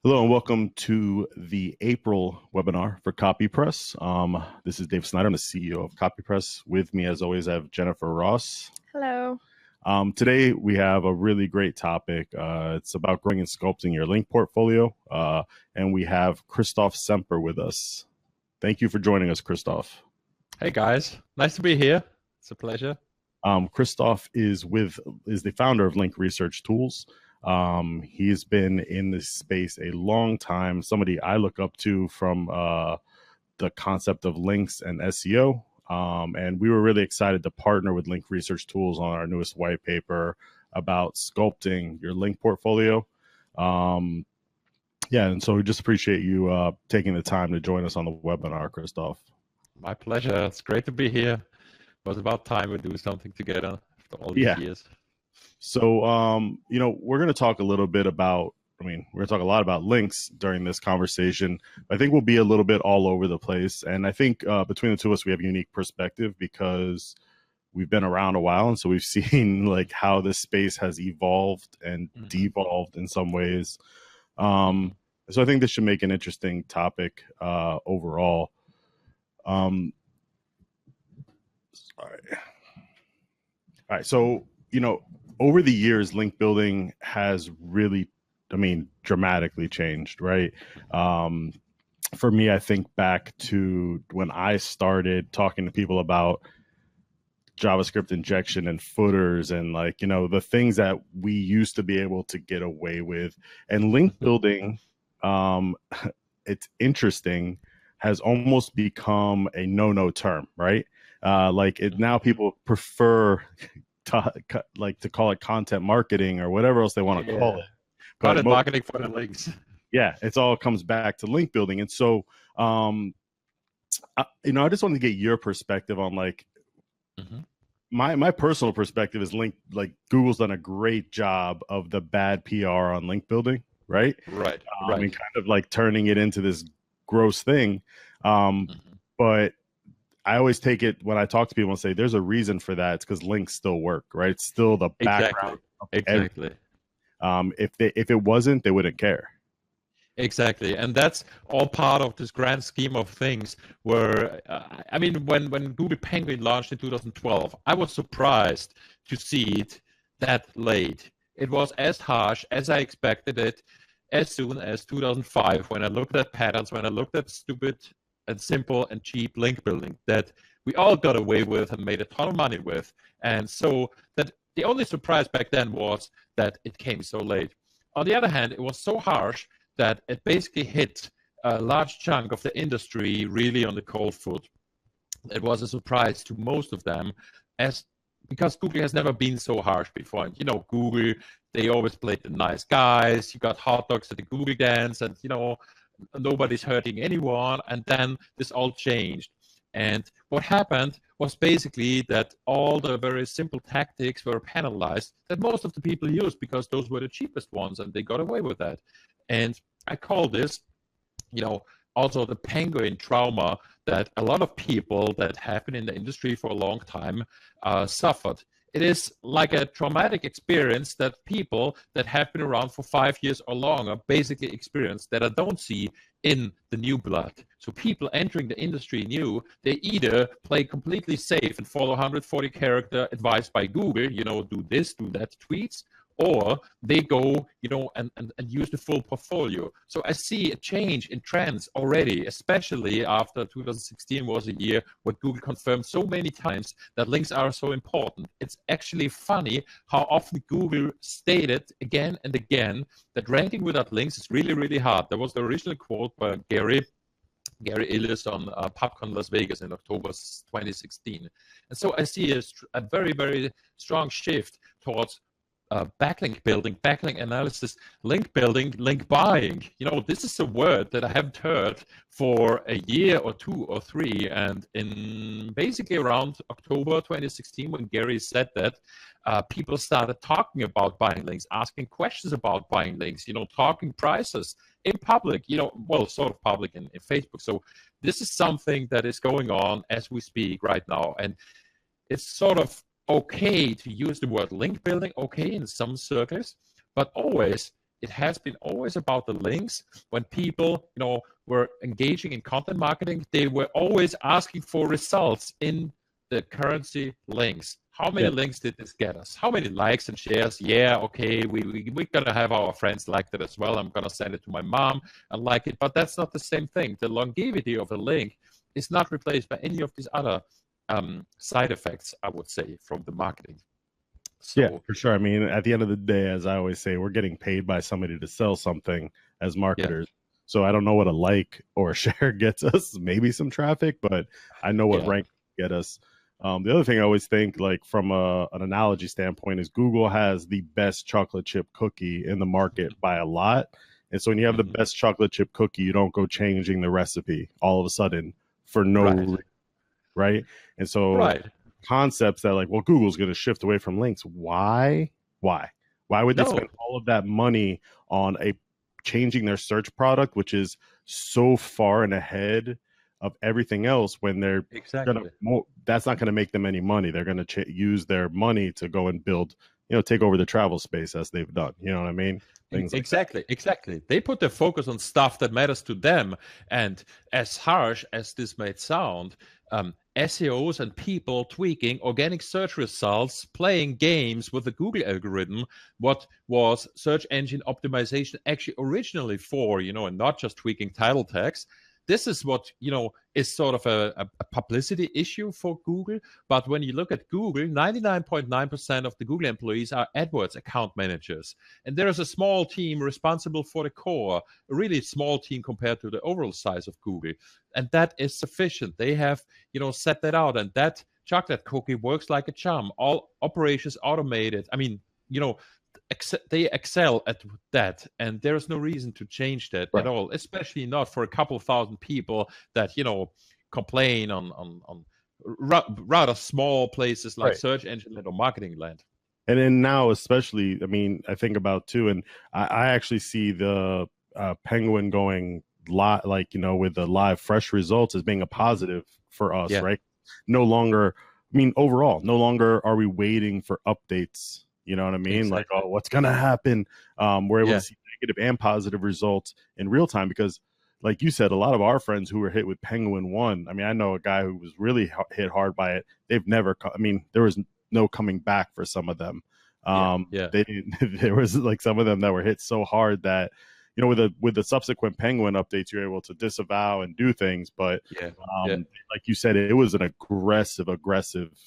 Hello and welcome to the April webinar for CopyPress. This is Dave Snyder. I'm the CEO of CopyPress. With me, as always, I have Jennifer Ross. Hello. Today, we have a really great topic. It's about growing and sculpting your link portfolio. And we have Christoph Cemper with us. Thank you for joining us, Christoph. Hey, guys. Nice to be here. It's a pleasure. Christoph is the founder of Link Research Tools. He's been in this space a long time, somebody I look up to from the concept of links and SEO. And we were really excited to partner with Link Research Tools on our newest white paper about sculpting your link portfolio. And so we just appreciate you taking the time to join us on the webinar, Christoph. My pleasure. It's great to be here. It was about time we do something together after all these years. So, we're going to talk a little bit about, we're going to talk a lot about links during this conversation. I think we'll be a little bit all over the place. And I think between the two of us, we have a unique perspective because we've been around a while. And so we've seen like how this space has evolved and devolved in some ways. So I think this should make an interesting topic overall. All right. So, over the years, link building has really, dramatically changed, right? For me, I think back to when I started talking to people about JavaScript injection and footers and the things that we used to be able to get away with. And link building, it's interesting, has almost become a no-no term, right? Now people prefer to call it content marketing or whatever else they want to call it. Content marketing for the links. Yeah, it all comes back to link building. And so, I just wanted to get your perspective on my personal perspective is Google's done a great job of the bad PR on link building, right? Right. And kind of turning it into this gross thing. But I always take it when I talk to people and say there's a reason for that. It's because links still work, right? It's still the background. Exactly. If it wasn't, they wouldn't care. Exactly. And that's all part of this grand scheme of things where, when Google Penguin launched in 2012, I was surprised to see it that late. It was as harsh as I expected it as soon as 2005 when I looked at patterns, when I looked at stupid and simple and cheap link building that we all got away with and made a ton of money with. And so that the only surprise back then was that it came so late. On the other hand, it was so harsh that it basically hit a large chunk of the industry really on the cold foot. It was a surprise to most of them because Google has never been so harsh before. And, Google, they always played the nice guys. You got hot dogs at the Google dance and, nobody's hurting anyone. And then this all changed. And what happened was basically that all the very simple tactics were penalized that most of the people used because those were the cheapest ones and they got away with that. And I call this, also the penguin trauma that a lot of people that have been in the industry for a long time suffered. It is like a traumatic experience that people that have been around for 5 years or longer basically experience that I don't see in the new blood. So people entering the industry new, they either play completely safe and follow 140 character advice by Google, do this, do that tweets, or they go, and use the full portfolio. So I see a change in trends already, especially after 2016 was a year where Google confirmed so many times that links are so important. It's actually funny how often Google stated again and again that ranking without links is really, really hard. There was the original quote by Gary Illyes on PubCon Las Vegas in October 2016. And so I see a very, very strong shift towards backlink building, backlink analysis, link building, link buying. This is a word that I haven't heard for a year or 2 or 3. And in basically around October 2016, when Gary said that, people started talking about buying links, asking questions about buying links, talking prices in public, sort of public in Facebook. So this is something that is going on as we speak right now. And it's sort of okay to use the word link building, okay, in some circles, but always it has been always about the links. When people, were engaging in content marketing, they were always asking for results in the currency links. How many links did this get us? How many likes and shares? Yeah, okay, we're going to have our friends like that as well. I'm going to send it to my mom and like it. But that's not the same thing. The longevity of a link is not replaced by any of these other side effects, I would say, from the marketing. So, yeah, for sure. I mean, at the end of the day, as I always say, we're getting paid by somebody to sell something as marketers. Yeah. So I don't know what a like or a share gets us, maybe some traffic, but I know what rank get us. The other thing I always think, like from an analogy standpoint, is Google has the best chocolate chip cookie in the market by a lot. And so when you have the best chocolate chip cookie, you don't go changing the recipe all of a sudden for no reason, right? And so concepts that like, well, Google's going to shift away from links. Why would they spend all of that money on changing their search product, which is so far and ahead of everything else, when they're that's not going to make them any money. They're going to use their money to go and build, take over the travel space as they've done. You know what I mean? Exactly. They put their focus on stuff that matters to them. And as harsh as this might sound, SEOs and people tweaking organic search results, playing games with the Google algorithm, what was search engine optimization actually originally for, and not just tweaking title tags. This is what, is sort of a publicity issue for Google. But when you look at Google, 99.9% of the Google employees are AdWords account managers. And there is a small team responsible for the core, a really small team compared to the overall size of Google. And that is sufficient. They have, set that out. And that chocolate cookie works like a charm. All operations automated. I mean, they excel at that, and there's no reason to change that at all, especially not for a couple thousand people that complain on rather small places like search engine or marketing land. And then now, especially, I mean, I think about too, and I actually see the Penguin going live, like with the live fresh results as being a positive for us, right? No longer, I mean, overall, no longer are we waiting for updates. You know what I mean? Exactly. Like, oh, what's going to happen? We're able to see negative and positive results in real time because, like you said, a lot of our friends who were hit with Penguin 1, I mean, I know a guy who was really hit hard by it. They've never, there was no coming back for some of them. There was like some of them that were hit so hard that, with the subsequent Penguin updates, you're able to disavow and do things. But like you said, it was an aggressive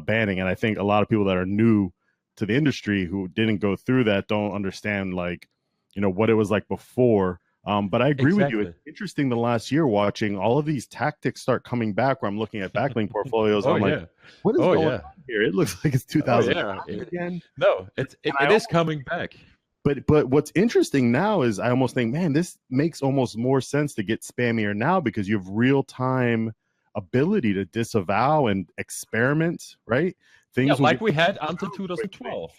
banning. And I think a lot of people that are new to the industry who didn't go through that don't understand what it was like before. But I agree with you. It's interesting the last year watching all of these tactics start coming back where I'm looking at backlink portfolios. I'm like, what is going on here? It looks like it's 2000 again. No, it is coming back. But what's interesting now is I almost think, man, this makes almost more sense to get spammier now because you have real time ability to disavow and experiment, right? Things like we had until 2012.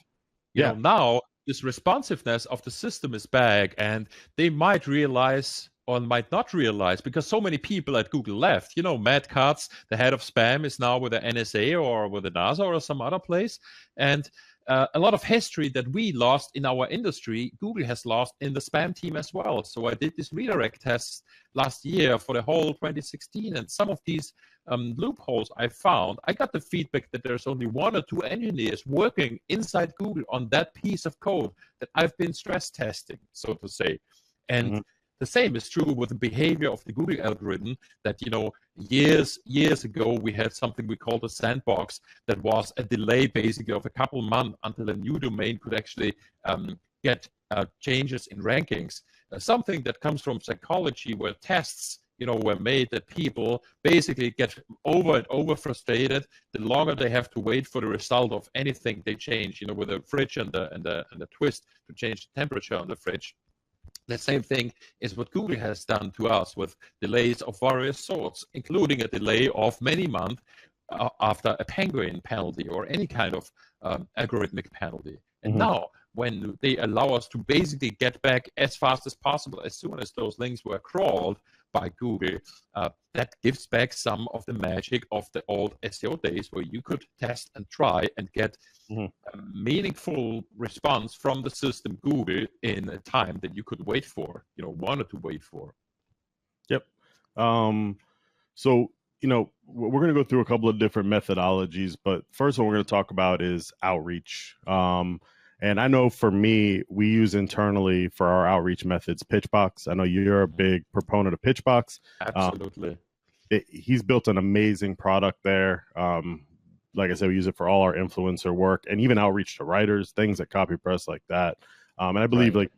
Now this responsiveness of the system is back, and they might realize or might not realize because so many people at Google left. Matt Cutts, the head of spam, is now with the NSA or with the NASA or some other place. And a lot of history that we lost in our industry, Google has lost in the spam team as well. So I did this redirect test last year for the whole 2016, and some of these loopholes I found, I got the feedback that there's only 1 or 2 engineers working inside Google on that piece of code that I've been stress testing, so to say. And the same is true with the behavior of the Google algorithm that, years ago, we had something we called a sandbox that was a delay basically of a couple months until a new domain could actually get changes in rankings. Something that comes from psychology where tests, were made that people basically get over frustrated the longer they have to wait for the result of anything they change, with the fridge and the twist to change the temperature on the fridge. The same thing is what Google has done to us with delays of various sorts, including a delay of many months after a Penguin penalty or any kind of algorithmic penalty. And now when they allow us to basically get back as fast as possible as soon as those links were crawled by Google. That gives back some of the magic of the old SEO days where you could test and try and get a meaningful response from the system Google in a time that you could wait for, wanted to wait for. Yep. So, we're going to go through a couple of different methodologies, but first one we're going to talk about is outreach. And I know for me, we use internally for our outreach methods, Pitchbox. I know you're a big proponent of Pitchbox. Absolutely. He's built an amazing product there. Like I said, we use it for all our influencer work and even outreach to writers, things at CopyPress like that. And I believe Link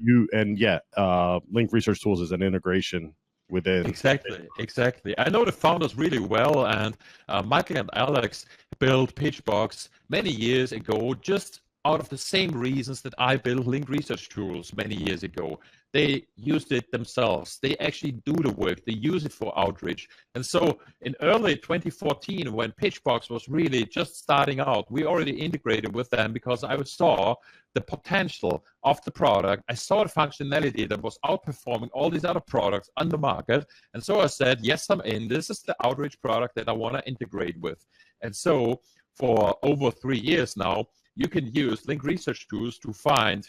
Research Tools is an integration within. Exactly. I know the founders really well, and Michael and Alex built Pitchbox many years ago, just out of the same reasons that I built Link Research Tools many years ago. They used it themselves. They actually do the work. They use it for outreach. And so in early 2014, when Pitchbox was really just starting out, we already integrated with them because I saw the potential of the product. I saw the functionality that was outperforming all these other products on the market. And so I said, yes, I'm in. This is the outreach product that I want to integrate with. And so for over 3 years now, you can use Link Research Tools to find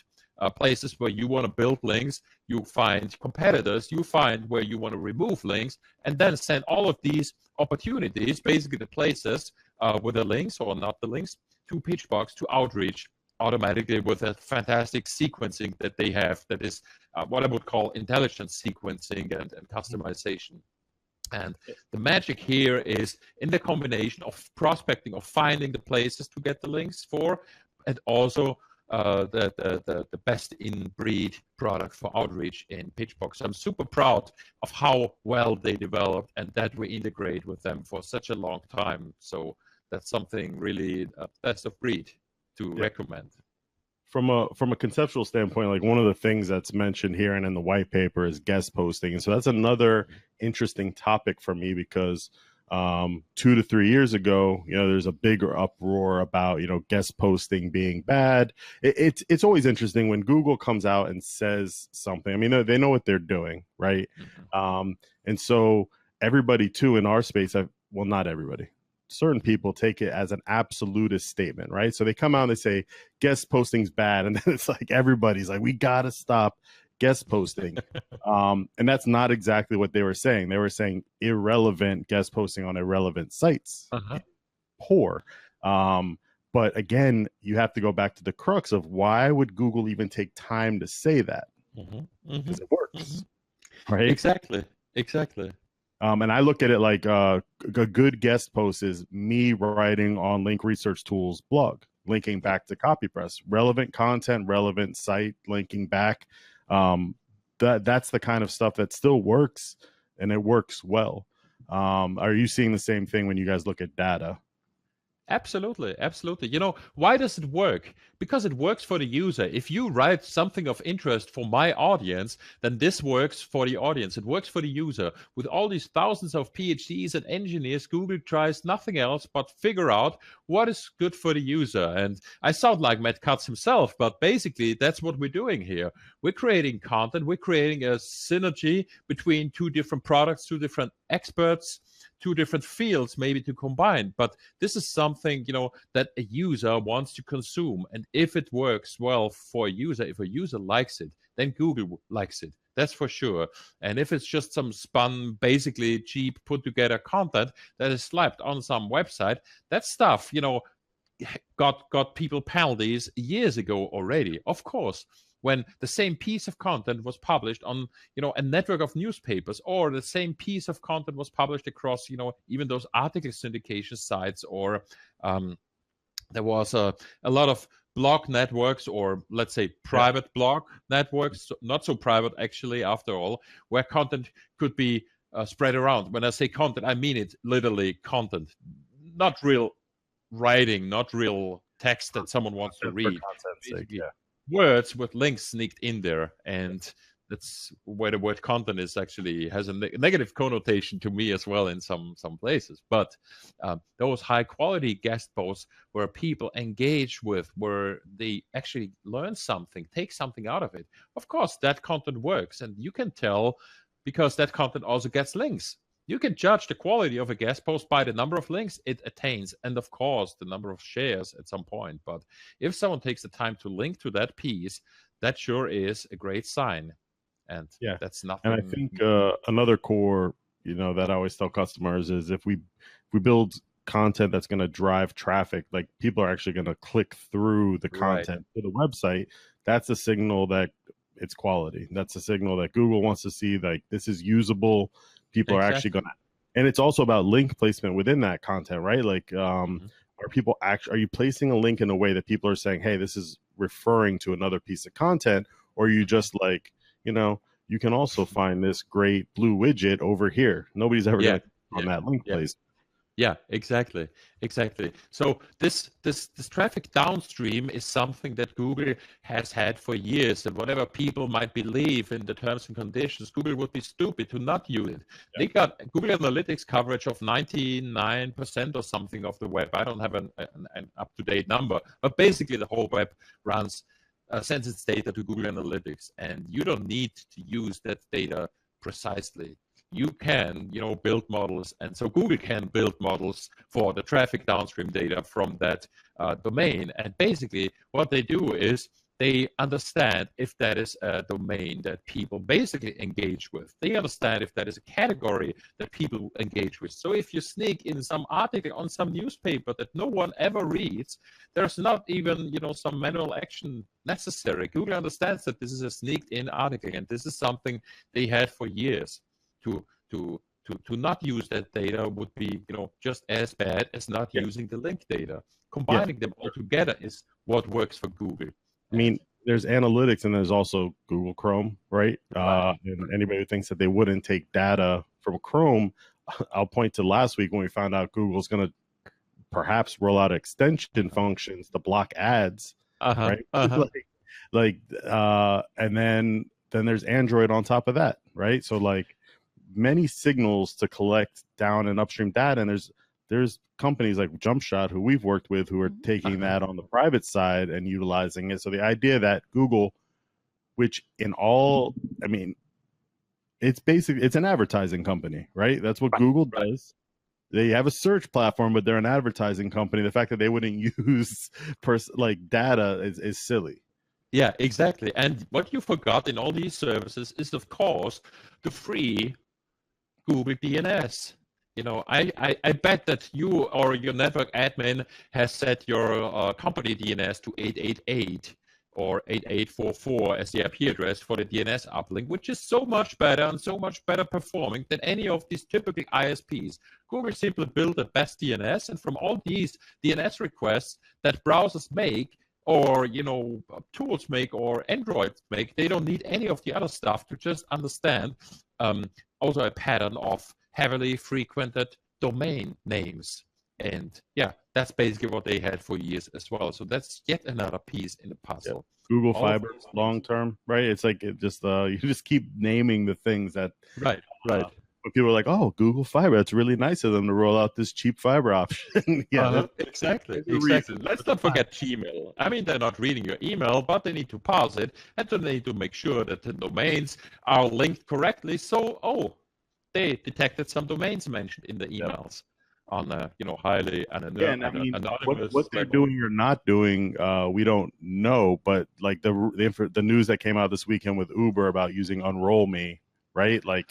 places where you want to build links, you find competitors, you find where you want to remove links, and then send all of these opportunities, basically the places with the links or not the links, to Pitchbox to outreach automatically with a fantastic sequencing that they have that is what I would call intelligent sequencing and customization. And the magic here is in the combination of prospecting, of finding the places to get the links for, and also the best in breed product for outreach in Pitchbox. I'm super proud of how well they developed and that we integrate with them for such a long time. So that's something really best of breed to recommend. From a conceptual standpoint, like one of the things that's mentioned here and in the white paper is guest posting. And so that's another interesting topic for me because 2 to 3 years ago, there's a bigger uproar about, guest posting being bad. It's always interesting when Google comes out and says something. I mean, they know what they're doing, right? And so everybody too in our space, well, not everybody. Certain people take it as an absolutist statement, right? So they come out and they say guest posting's bad, and then it's like everybody's like, we gotta stop guest posting. And that's not exactly what they were saying. They were saying irrelevant guest posting on irrelevant sites. Poor. But again, you have to go back to the crux of why would Google even take time to say that? Because it works, right? Exactly. And I look at it like a good guest post is me writing on Link Research Tools blog, linking back to CopyPress, relevant content, relevant site, linking back. That's the kind of stuff that still works, and it works well. Are you seeing the same thing when you guys look at data? Absolutely. Why does it work? Because it works for the user. If you write something of interest for my audience, then this works for the audience. It works for the user. With all these thousands of PhDs and engineers, Google tries nothing else but figure out what is good for the user. And I sound like Matt Cutts himself, but basically that's what we're doing here. We're creating content. We're creating a synergy between two different products, two different experts, two different fields maybe to combine. But this is something, that a user wants to consume. And if it works well for a user, if a user likes it, then Google likes it. That's for sure. And if it's just some spun, basically cheap, put together content that is slapped on some website, that stuff, got people penalties years ago already. Of course, when the same piece of content was published on, a network of newspapers, or the same piece of content was published across, even those article syndication sites, or there was a lot of blog networks, or let's say private blog networks, not so private actually after all, where content could be spread around. When I say content, I mean it literally content, not real writing, not real text that someone wants to read. Words with links sneaked in there, and that's where the word content is actually has a negative connotation to me as well in some places. But those high quality guest posts where people engage with, where they actually learn something, take something out of it, of course that content works, and you can tell because that content also gets links. You can judge the quality of a guest post by the number of links it attains, and of course the number of shares at some point. But if someone takes the time to link to that piece, that sure is a great sign. And Yeah. that's And I nothing. think another core, that I always tell customers is if we build content that's going to drive traffic, like people are actually going to click through the content to the website, that's a signal that it's quality. That's a signal that Google wants to see, like, this is usable. People are actually going to, and it's also about link placement within that content, right? Like, are people are you placing a link in a way that people are saying, hey, this is referring to another piece of content? Or are you just like, you can also find this great blue widget over here. Nobody's ever going to click on that link place. Yeah, exactly. So this traffic downstream is something that Google has had for years, and whatever people might believe in the terms and conditions, Google would be stupid to not use it. Yeah. They got Google Analytics coverage of 99% or something of the web. I don't have an up-to-date number, but basically the whole web runs sends its data to Google Analytics, and you don't need to use that data precisely. You can, build models, and so Google can build models for the traffic downstream data from that domain. And basically, what they do is they understand if that is a domain that people basically engage with. They understand if that is a category that people engage with. So if you sneak in some article on some newspaper that no one ever reads, there's not even, some manual action necessary. Google understands that this is a sneaked in article, and this is something they had for years. To not use that data would be, just as bad as not using the link data. Combining them all together is what works for Google. I mean, there's analytics and there's also Google Chrome, right? And anybody who thinks that they wouldn't take data from Chrome, I'll point to last week when we found out Google's going to perhaps roll out extension functions to block ads, right? And then there's Android on top of that, right? So like, many signals to collect down and upstream data, and there's companies like JumpShot who we've worked with who are taking that on the private side and utilizing it. So the idea that Google, which it's an advertising company, right? That's what Google does. They have a search platform, but they're an advertising company. The fact that they wouldn't use data is silly. Yeah, exactly. And what you forgot in all these services is, of course, the free Google DNS. I bet that you or your network admin has set your company DNS to 888 or 8844 as the IP address for the DNS uplink, which is so much better and so much better performing than any of these typical ISPs. Google simply built the best DNS, and from all these DNS requests that browsers make, or tools make, or Android make, they don't need any of the other stuff to just understand also a pattern of heavily frequented domain names. And yeah, that's basically what they had for years as well. So that's yet another piece in the puzzle. Google Fiber long term, right? It's like you just keep naming the things that right. People are like, oh, Google Fiber, that's really nice of them to roll out this cheap fiber option. Exactly. Let's not forget Gmail. I mean, they're not reading your email, but they need to parse it, and then they need to make sure that the domains are linked correctly. So, they detected some domains mentioned in the emails on highly anonymous. What they're doing or not doing, we don't know. But like the news that came out this weekend with Uber about using Unroll Me, right? Like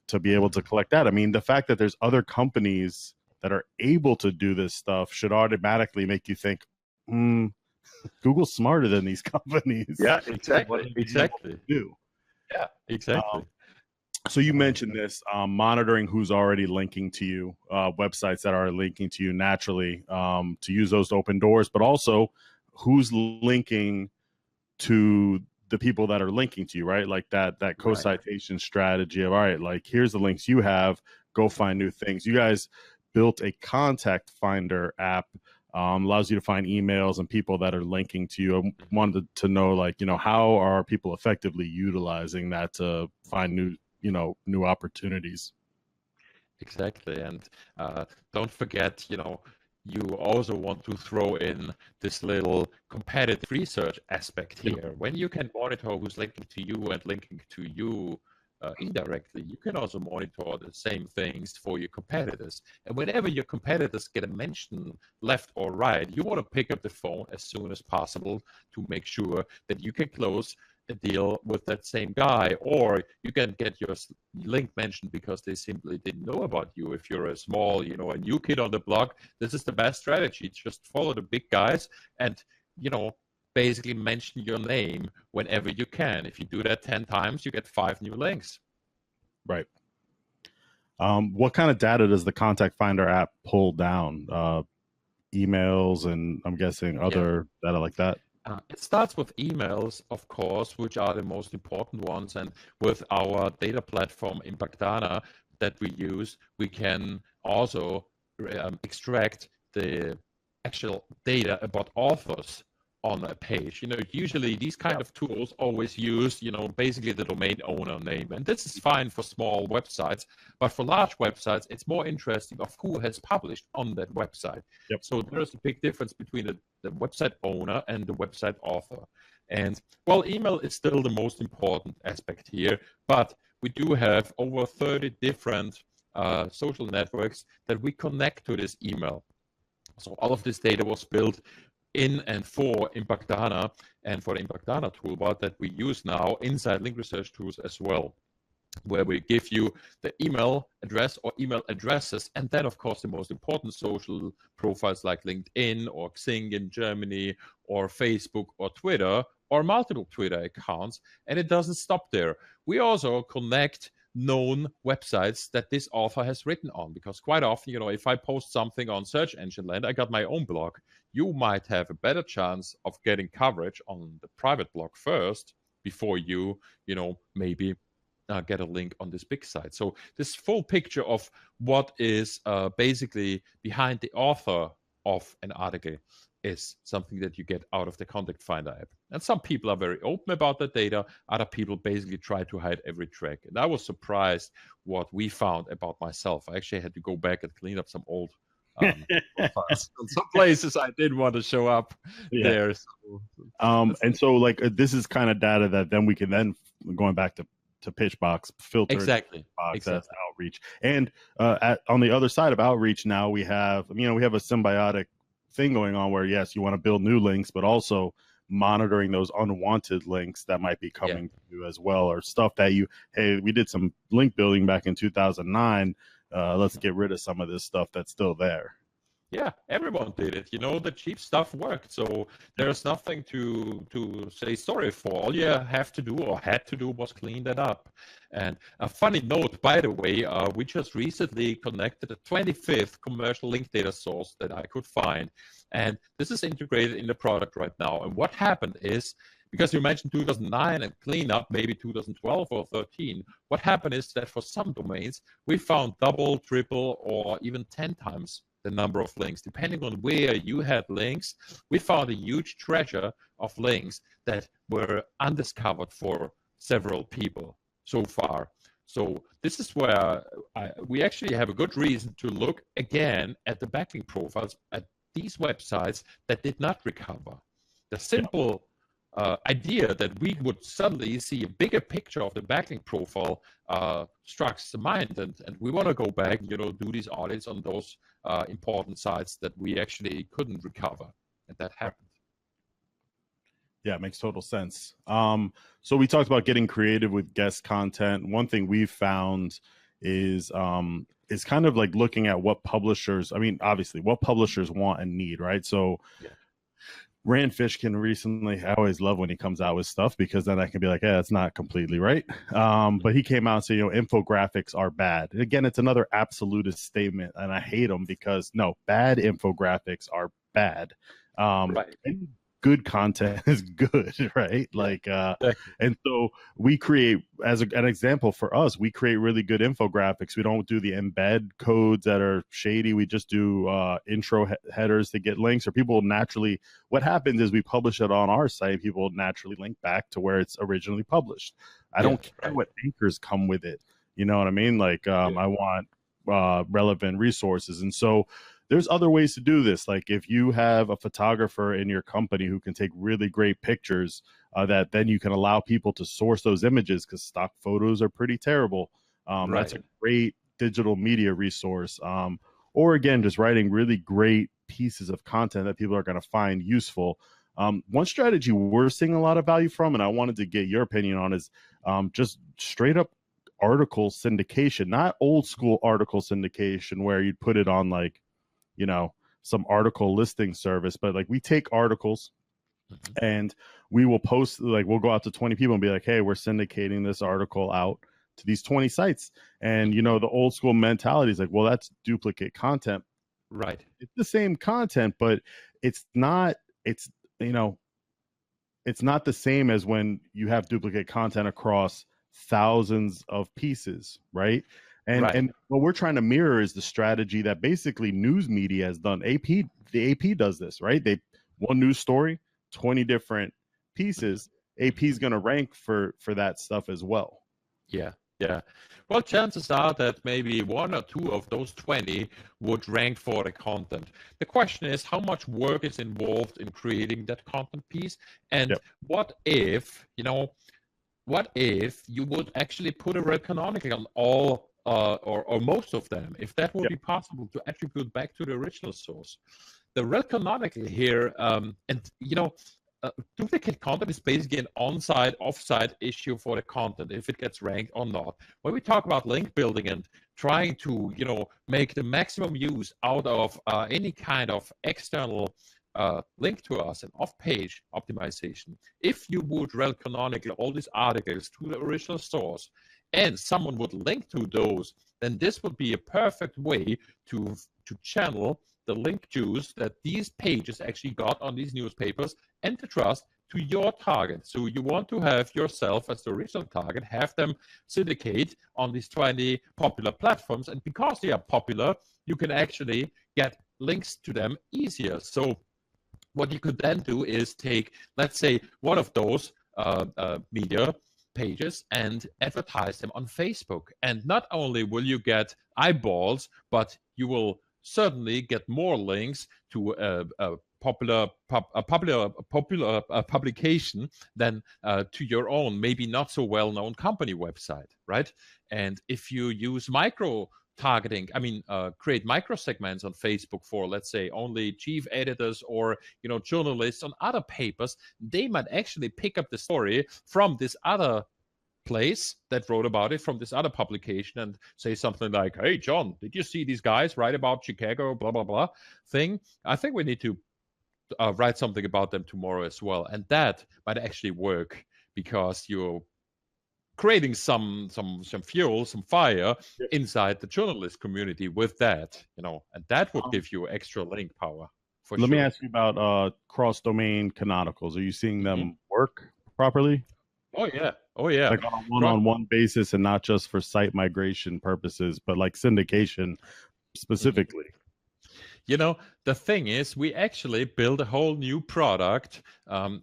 to be able to collect that. I mean, the fact that there's other companies that are able to do this stuff should automatically make you think, Google's smarter than these companies. Yeah, exactly. Yeah, exactly. So you mentioned this, monitoring who's already linking to you, websites that are linking to you naturally, to use those to open doors, but also who's linking to the people that are linking to you, right? Like that co-citation strategy of, all right, like here's the links you have, go find new things. You guys built a contact finder app allows you to find emails and people that are linking to you. I wanted to know, like, how are people effectively utilizing that to find new opportunities? Exactly. And don't forget, you also want to throw in this little competitive research aspect here. When you can monitor who's linking to you and linking to you indirectly, you can also monitor the same things for your competitors. And whenever your competitors get a mention left or right, you want to pick up the phone as soon as possible to make sure that you can close a deal with that same guy, or you can get your link mentioned because they simply didn't know about you. If you're a small, a new kid on the block, this is the best strategy. Just follow the big guys and, basically mention your name whenever you can. If you do that 10 times, you get 5 new links. Right. What kind of data does the Contact Finder app pull down? Emails and I'm guessing other data like that? It starts with emails, of course, which are the most important ones. And with our data platform, Impactana, that we use, we can also extract the actual data about authors on a page. Usually these kind of tools always use, basically the domain owner name. And this is fine for small websites, but for large websites, it's more interesting of who has published on that website. Yep. So there's a big difference between the website owner and the website author. And well, email is still the most important aspect here, but we do have over 30 different social networks that we connect to this email. So all of this data was built in and for Impactana and for the Impactana toolbar that we use now inside Link Research Tools as well, where we give you the email address or email addresses, and then, of course, the most important social profiles like LinkedIn or Xing in Germany or Facebook or Twitter or multiple Twitter accounts. And it doesn't stop there. We also connect known websites that this author has written on, because quite often, if I post something on search engine land, I got my own blog, you might have a better chance of getting coverage on the private blog first before you maybe get a link on this big site. So this full picture of what is basically behind the author of an article is something that you get out of the Contact Finder app. And some people are very open about that data. Other people basically try to hide every track. And I was surprised what we found about myself. I actually had to go back and clean up some old profiles. Some places I didn't want to show up there. So, and so like this is kind of data that then we can then, going back to Pitchbox, filter exactly. That's outreach. And on the other side of outreach now we have a symbiotic thing going on where, yes, you want to build new links, but also monitoring those unwanted links that might be coming to you as well, or stuff that hey, we did some link building back in 2009. Let's get rid of some of this stuff that's still there. Yeah, everyone did it. The cheap stuff worked. So there's nothing to say sorry for. All you have to do or had to do was clean that up. And a funny note, by the way, we just recently connected the 25th commercial link data source that I could find. And this is integrated in the product right now. And what happened is, because you mentioned 2009 and cleanup, maybe 2012 or 13, what happened is that for some domains, we found double, triple, or even 10 times the number of links. Depending on where you had links, we found a huge treasure of links that were undiscovered for several people so far. So this is where we actually have a good reason to look again at the backlink profiles at these websites that did not recover. The simple idea that we would suddenly see a bigger picture of the backlink profile strikes the mind, and we want to go back, do these audits on those important sites that we actually couldn't recover, and that happened. Yeah, it makes total sense. So we talked about getting creative with guest content. One thing we've found is kind of like looking at what publishers, obviously what publishers want and need, right? So Rand Fishkin recently, I always love when he comes out with stuff, because then I can be like, yeah, that's not completely right. But he came out and said, infographics are bad. And again, it's another absolutist statement, and I hate them because no, bad infographics are bad. Right. good content is good, right? Yeah, Like, exactly. and so we create, as an example for us, we create really good infographics. We don't do the embed codes that are shady. We just do intro headers to get links, or people naturally, what happens is we publish it on our site, people naturally link back to where it's originally published. I Yeah, don't care right. what anchors come with it. You know what I mean? Like, Yeah, I want relevant resources. And so there's other ways to do this. Like if you have a photographer in your company who can take really great pictures, that then you can allow people to source those images, because stock photos are pretty terrible. That's a right. great digital media resource. Or again, just writing really great pieces of content that people are going to find useful. One strategy we're seeing a lot of value from, and I wanted to get your opinion on, is just straight up article syndication, not old school article syndication where you'd put it on like, you know, some article listing service, but like we take articles Mhm. and we will post, like we'll go out to 20 people and be like, hey, we're syndicating this article out to these 20 sites. And you know, the old school mentality is like, well, that's duplicate content. Right. It's the same content, but it's not, it's, you know, it's not the same as when you have duplicate content across thousands of pieces, right? Right. And what we're trying to mirror is the strategy that basically news media has done. The AP does this, right? They one news story, 20 different Mhm. pieces. AP is going to rank for that stuff as well. Yeah, yeah. Well, chances are that maybe one or two of those 20 would rank for the content. The question is how much work is involved in creating that content piece, and Yep. what if you would actually put a red canonical on all or most of them, if that would Yep. be possible to attribute back to the original source. The red canonical here, and duplicate content is basically an on-site, off-site issue for the content, if it gets ranked or not. When we talk about link building and trying to, make the maximum use out of any kind of external link to us and off-page optimization, if you would rel canonical all these articles to the original source and someone would link to those, then this would be a perfect way to channel the link juice that these pages actually got on these newspapers and the trust to your target. So you want to have yourself as the original target, have them syndicate on these 20 popular platforms. And because they are popular, you can actually get links to them easier. So what you could then do is take, let's say, one of those media pages and advertise them on Facebook. And not only will you get eyeballs, but you will certainly get more links to a popular publication than to your own, maybe not so well-known company website, right? And if you use micro targeting, create micro segments on Facebook for, let's say, only chief editors or journalists on other papers, they might actually pick up the story from this other place that wrote about it, from this other publication, and say something like, hey John, did you see these guys write about Chicago blah blah blah thing? I think we need to write something about them tomorrow as well. And that might actually work because you're creating some fuel, some fire inside the journalist community with that, and that would give you extra link power for Let me sure. ask you about cross domain canonicals. Are you seeing Mhm. them work properly? Oh yeah, oh yeah. Like on a one-on-one basis, and not just for site migration purposes, but like syndication Mhm. specifically. The thing is, we actually build a whole new product,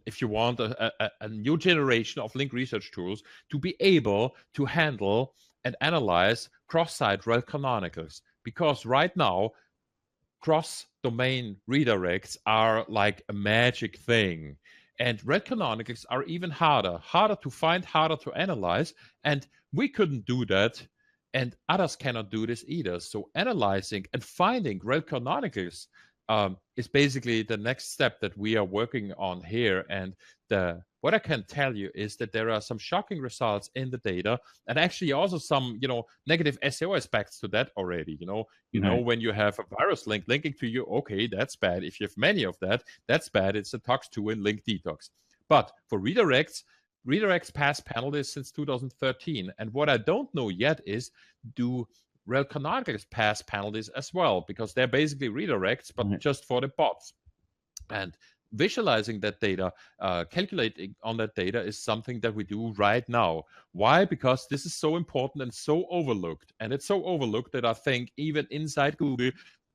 if you want a new generation of link research tools to be able to handle and analyze cross-site rel canonicals. Because right now, cross-domain redirects are like a magic thing. And red canonicals are even harder to find, harder to analyze. And we couldn't do that. And others cannot do this either. So analyzing and finding red canonicals is basically the next step that we are working on here. And what I can tell you is that there are some shocking results in the data, and actually also some, negative SEO aspects to that already. Nice. When you have a virus link linking to you, okay, that's bad. If you have many of that, that's bad. It's a tox2 and link detox. But for redirects pass penalties since 2013. And what I don't know yet is, do rel canonicals pass penalties as well? Because they're basically redirects, but Right. just for the bots. And visualizing that data, calculating on that data is something that we do right now. Why? Because this is so important and so overlooked. And it's so overlooked that I think even inside Google,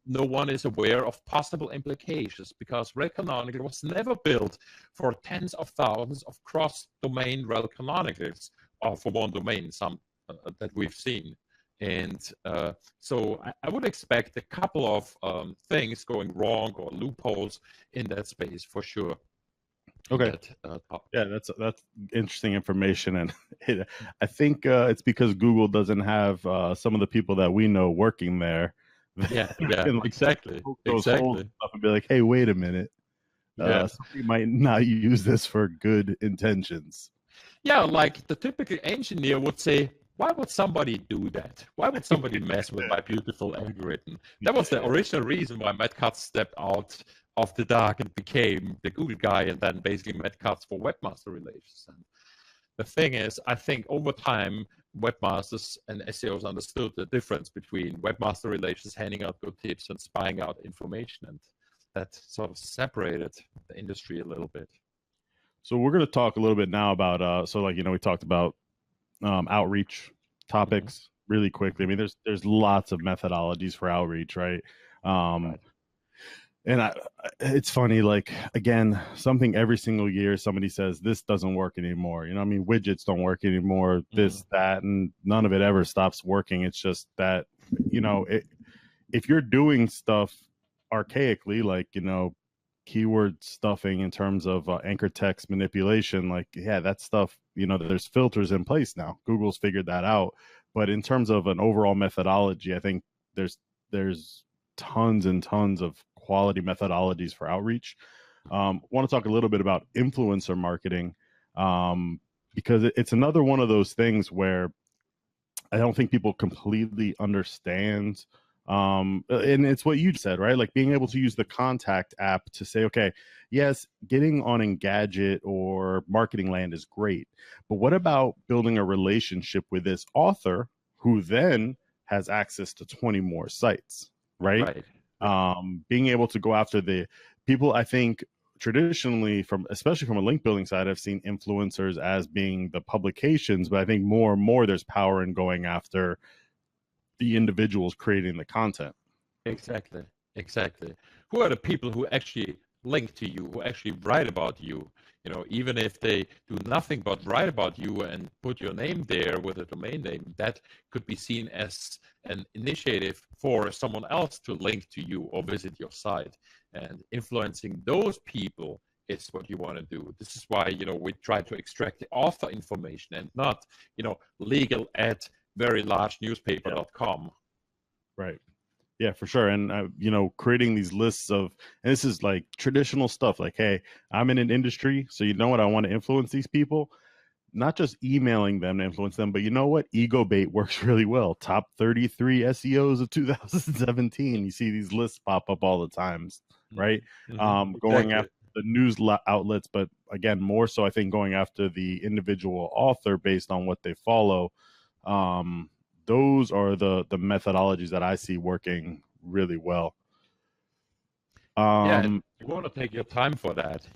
no one is aware of possible implications, because Rel Canonical was never built for tens of thousands of cross-domain Rel Canonicals, or for one domain, some that we've seen. And so I would expect a couple of things going wrong or loopholes in that space for sure. Okay. Yeah, that's interesting information, and I think it's because Google doesn't have some of the people that we know working there. Yeah, Can, exactly, poke those holes up and be like, "Hey, wait a minute, somebody might not use this for good intentions." Yeah, like the typical engineer would say, why would somebody do that? Why would somebody mess with my beautiful algorithm? That was the original reason why Matt Cutts stepped out of the dark and became the Google guy, and then basically Matt Cutts for webmaster relations. And the thing is, I think over time, webmasters and SEOs understood the difference between webmaster relations, handing out good tips, and spying out information, and that sort of separated the industry a little bit. So we're going to talk a little bit now about so like we talked about outreach topics really quickly. I mean, there's lots of methodologies for outreach, right? Right. And it's funny, like, again, something every single year somebody says this doesn't work anymore. I mean, widgets don't work anymore, this, that, and none of it ever stops working. It's just that, if you're doing stuff archaically, like, keyword stuffing in terms of anchor text manipulation, like, yeah, that stuff, there's filters in place now. Google's figured that out. But in terms of an overall methodology, I think there's tons and tons of quality methodologies for outreach. Want to talk a little bit about influencer marketing, because it's another one of those things where I don't think people completely understand. And it's what you said, right? Like being able to use the contact app to say, okay, yes, getting on Engadget or Marketing Land is great, but what about building a relationship with this author who then has access to 20 more sites, right? Being able to go after the people, I think traditionally, especially from a link building side, I've seen influencers as being the publications, but I think more and more there's power in going after the individuals creating the content. Exactly. Who are the people who actually link to you, who actually write about you? Even if they do nothing but write about you and put your name there with a domain name, that could be seen as an initiative for someone else to link to you or visit your site. And influencing those people is what you want to do. This is why, we try to extract the author information and not, legal at verylargenewspaper.com. Right. Yeah, for sure. And, creating these lists of, and this is like traditional stuff like, hey, I'm in an industry, so you know what? I want to influence these people, not just emailing them to influence them, but you know what? Ego bait works really well. Top 33 SEOs of 2017. You see these lists pop up all the times, right? Exactly. Going after the news outlets, but again, more so, I think going after the individual author based on what they follow. Those are the methodologies that I see working really well. Yeah, you want to take your time for that.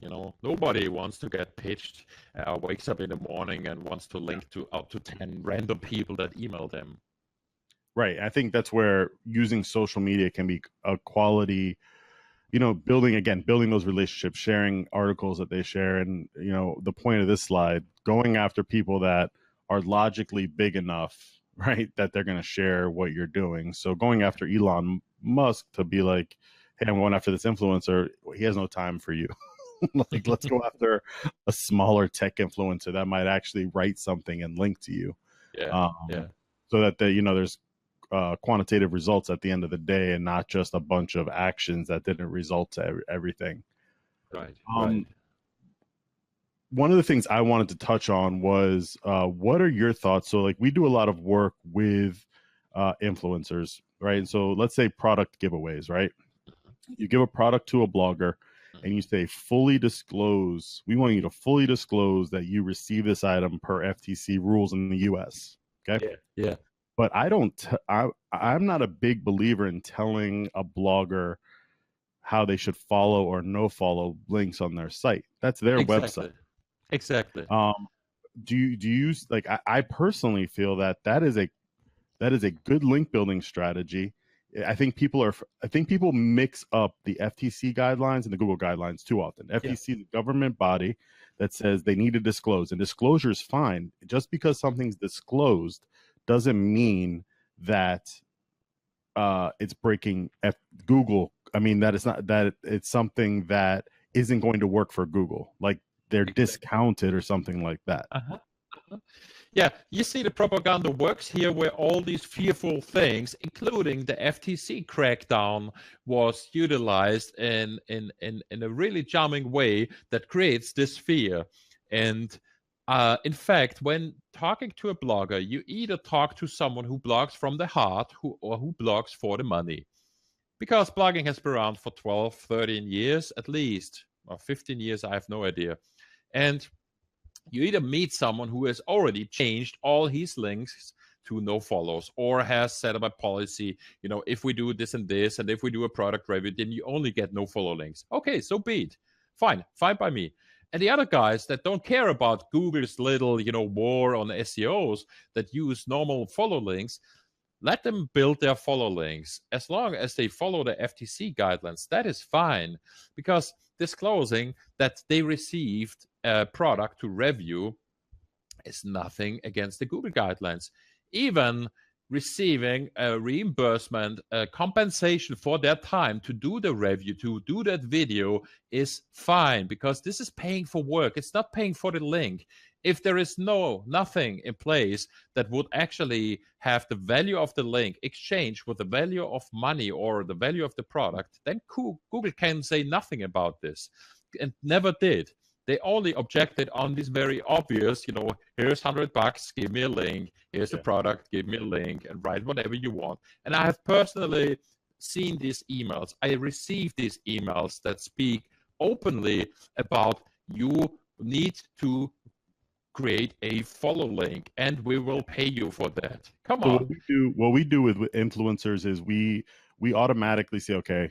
Nobody wants to get pitched, wakes up in the morning and wants to link to up to 10 random people that email them. Right. I think that's where using social media can be a quality, building those relationships, sharing articles that they share. And, the point of this slide, going after people that are logically big enough, right, that they're going to share what you're doing. So going after Elon Musk to be like, hey, I'm going after this influencer, he has no time for you. Like, let's go after a smaller tech influencer that might actually write something and link to you. So that there's quantitative results at the end of the day, and not just a bunch of actions that didn't result to everything. Right. One of the things I wanted to touch on was what are your thoughts? So like we do a lot of work with influencers, right? And so let's say product giveaways, right? You give a product to a blogger and you say, fully disclose. We want you to fully disclose that you receive this item per FTC rules in the US. Okay. Yeah. But I'm not a big believer in telling a blogger how they should follow or no follow links on their site. That's their Exactly. website. Exactly. Do you use, like, I personally feel that is a good link building strategy. I think people mix up the FTC guidelines and the Google guidelines too often. FTC is a government body that says they need to disclose, and disclosure is fine. Just because something's disclosed doesn't mean that it's breaking Google. I mean, that it's not, that it's something that isn't going to work for Google, like they're discounted or something like that. Uh-huh. Uh-huh. Yeah, you see the propaganda works here where all these fearful things, including the FTC crackdown, was utilized in a really charming way that creates this fear. And in fact, when talking to a blogger, you either talk to someone who blogs from the heart or who blogs for the money. Because blogging has been around for 12, 13 years at least, or 15 years, I have no idea. And you either meet someone who has already changed all his links to no follows, or has set up a policy, if we do this and this, and if we do a product review, then you only get no follow links. Okay, so be it. Fine by me. And the other guys that don't care about Google's little, war on SEOs, that use normal follow links, let them build their follow links. As long as they follow the FTC guidelines, that is fine, because disclosing that they received a product to review is nothing against the Google guidelines. Even receiving a reimbursement, a compensation for their time to do the review, to do that video, is fine, because this is paying for work. It's not paying for the link. If there is nothing in place that would actually have the value of the link exchange with the value of money or the value of the product, then Google can say nothing about this, and never did. They only objected on this very obvious, here's $100, give me a link, here's the product, give me a link, and write whatever you want. And I have personally seen these emails. I received these emails that speak openly about, you need to create a follow link and we will pay you for that. Come on. What we do with influencers is we automatically say, okay,